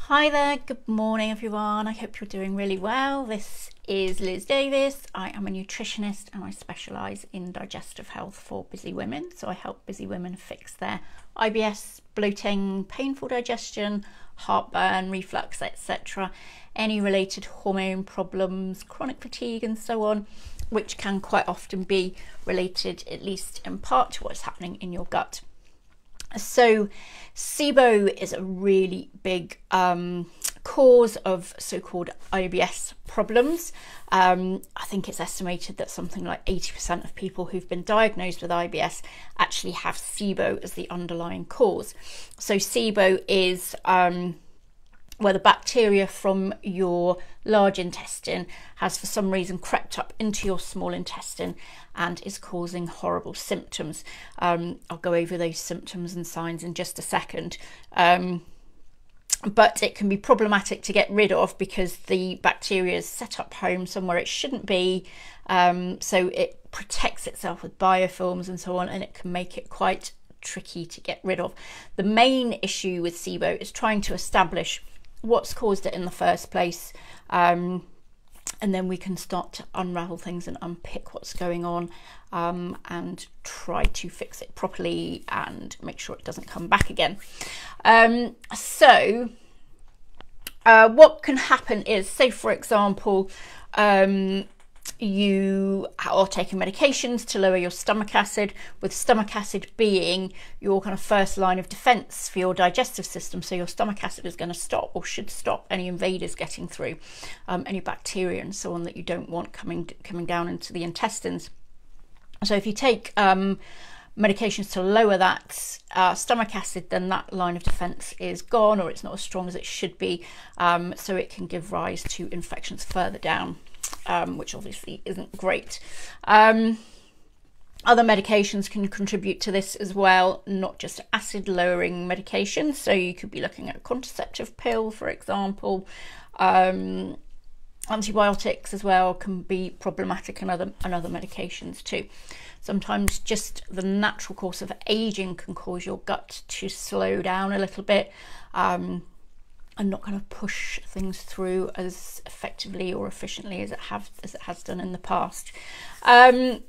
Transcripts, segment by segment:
Hi there, good morning everyone. I hope you're doing really well. This is Liz Davis. I am a nutritionist and I specialise in digestive health for busy women. So I help busy women fix their IBS, bloating, painful digestion, heartburn, reflux, etc. Any related hormone problems, chronic fatigue and so on, which can quite often be related, at least in part, to what's happening in your gut. So SIBO is a really big cause of so-called IBS problems. I think it's estimated that something like 80% of people who've been diagnosed with IBS actually have SIBO as the underlying cause. So SIBO is where the bacteria from your large intestine has for some reason crept up into your small intestine and is causing horrible symptoms. I'll go over those symptoms and signs in just a second. But it can be problematic to get rid of because the bacteria is set up home somewhere it shouldn't be. So it protects itself with biofilms and so on, and it can make it quite tricky to get rid of. The main issue with SIBO is trying to establish what's caused it in the first place, and then we can start to unravel things and unpick what's going on, and try to fix it properly and make sure it doesn't come back again. What can happen is, say for example, you are taking medications to lower your stomach acid, with stomach acid being your kind of first line of defense for your digestive system. So your stomach acid is going to stop, or should stop, any invaders getting through, any bacteria and so on that you don't want coming down into the intestines. So if you take medications to lower that stomach acid, then that line of defense is gone, or it's not as strong as it should be, so it can give rise to infections further down, which obviously isn't great. Other medications can contribute to this as well, not just acid lowering medications. So you could be looking at a contraceptive pill, for example. Antibiotics as well can be problematic, and other medications too. Sometimes just the natural course of aging can cause your gut to slow down a little bit, and not kind of push things through as effectively or efficiently as it has done in the past. It's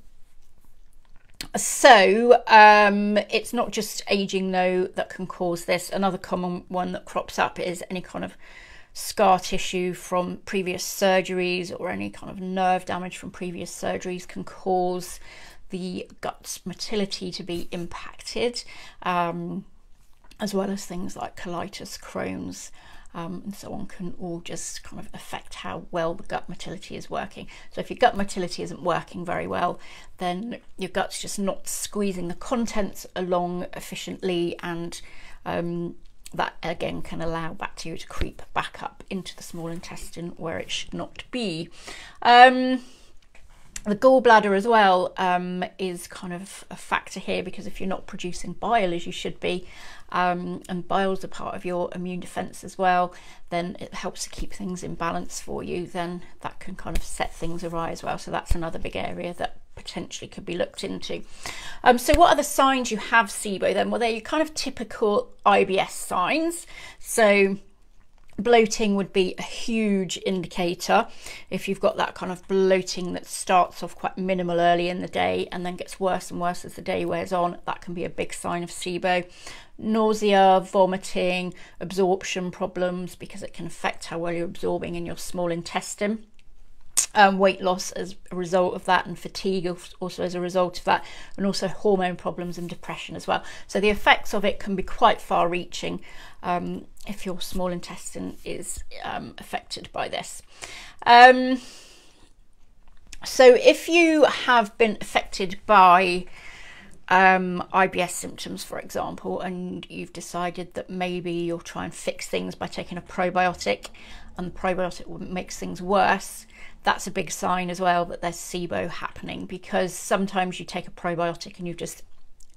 not just aging though that can cause this. Another common one that crops up is any kind of scar tissue from previous surgeries, or any kind of nerve damage from previous surgeries can cause the gut's motility to be impacted, as well as things like colitis, Crohn's, and so on, can all just kind of affect how well the gut motility is working. So if your gut motility isn't working very well, then your gut's just not squeezing the contents along efficiently, and that again can allow bacteria to creep back up into the small intestine where it should not be. The gallbladder as well is kind of a factor here, because if you're not producing bile as you should be, and bile's a part of your immune defense as well, then it helps to keep things in balance for you, then that can kind of set things awry as well. So that's another big area that potentially could be looked into. So what are the signs you have SIBO then? Well, they're your kind of typical IBS signs. So bloating would be a huge indicator. If you've got that kind of bloating that starts off quite minimal early in the day and then gets worse and worse as the day wears on, that can be a big sign of SIBO. Nausea, vomiting, absorption problems, because it can affect how well you're absorbing in your small intestine. Weight loss as a result of that, and fatigue also as a result of that, and also hormone problems and depression as well. So the effects of it can be quite far reaching if your small intestine is affected by this. So if you have been affected by IBS symptoms, for example, and you've decided that maybe you'll try and fix things by taking a probiotic, and the probiotic makes things worse, that's a big sign as well that there's SIBO happening, because sometimes you take a probiotic and you've just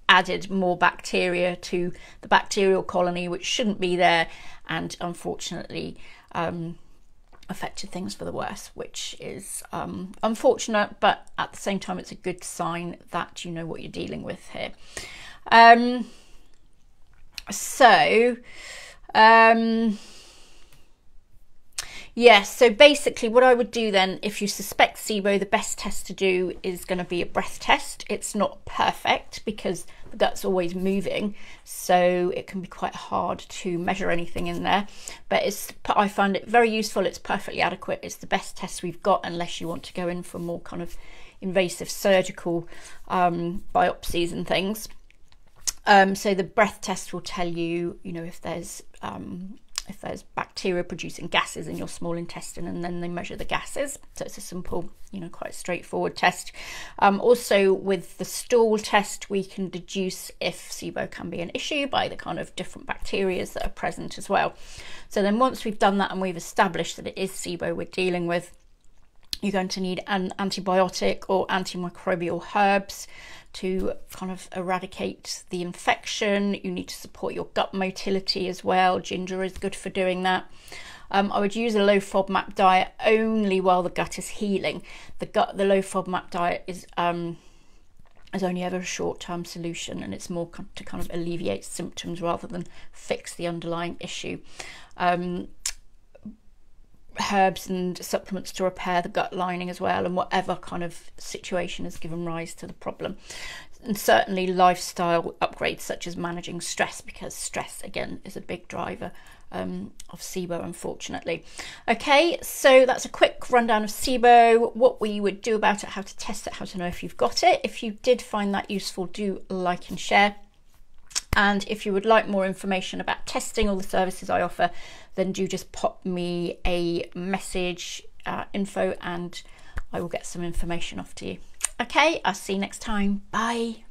added more bacteria to the bacterial colony which shouldn't be there, and unfortunately affected things for the worse, which is unfortunate, but at the same time it's a good sign that you know what you're dealing with here. Yes, so basically what I would do then, if you suspect SIBO, the best test to do is going to be a breath test. It's not perfect because the gut's always moving, so it can be quite hard to measure anything in there. But I find it very useful. It's perfectly adequate. It's the best test we've got, unless you want to go in for more kind of invasive surgical biopsies and things. So the breath test will tell you, if there's bacteria producing gases in your small intestine, and then they measure the gases. So it's a simple, quite straightforward test. Also with the stool test, we can deduce if SIBO can be an issue by the kind of different bacteria that are present as well. So then once we've done that and we've established that it is SIBO we're dealing with, you're going to need an antibiotic or antimicrobial herbs to kind of eradicate the infection. You need to support your gut motility as well. Ginger is good for doing that. I would use a low FODMAP diet only while the gut is healing. The low FODMAP diet is only ever a short-term solution, and it's more to kind of alleviate symptoms rather than fix the underlying issue. Herbs and supplements to repair the gut lining as well, and whatever kind of situation has given rise to the problem. And certainly lifestyle upgrades such as managing stress, because stress again is a big driver of SIBO, unfortunately. Okay, so that's a quick rundown of SIBO, what we would do about it, how to test it, how to know if you've got it. If you did find that useful, do like and share. And if you would like more information about testing or the services I offer, then do just pop me a message, info, and I will get some information off to you. Okay, I'll see you next time. Bye.